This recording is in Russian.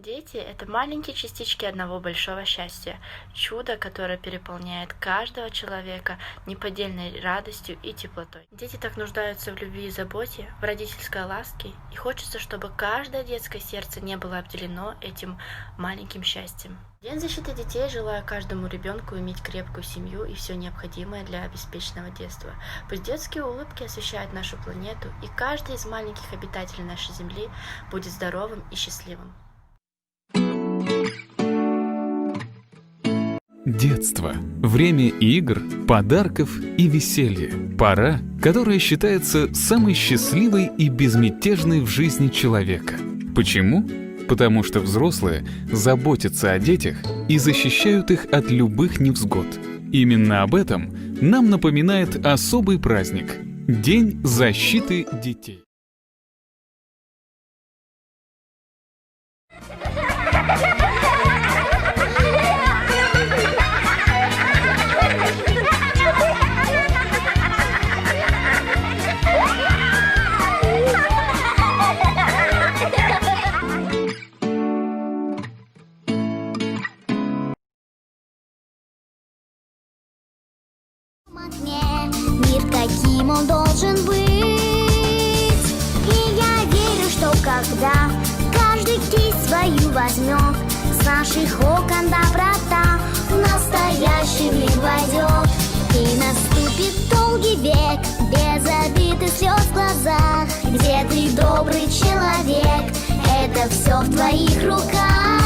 Дети– это маленькие частички одного большого счастья, чудо, которое переполняет каждого человека неподдельной радостью и теплотой. Дети так нуждаются в любви и заботе, в родительской ласке, и хочется, чтобы каждое детское сердце не было обделено этим маленьким счастьем. В День защиты детей желаю каждому ребенку иметь крепкую семью и все необходимое для обеспеченного детства. Пусть детские улыбки освещают нашу планету, и каждый из маленьких обитателей нашей Земли будет здоровым и счастливым. Детство. Время игр, подарков и веселья. Пора, которая считается самой счастливой и безмятежной в жизни человека. Почему? Потому что взрослые заботятся о детях и защищают их от любых невзгод. Именно об этом нам напоминает особый праздник – День защиты детей. Мир, каким он должен быть. И я верю, что когда каждый кисть свою возьмет, с наших окон доброта в настоящий мир войдет. И наступит долгий век, без обид и слез в глазах, где ты добрый человек, это все в твоих руках.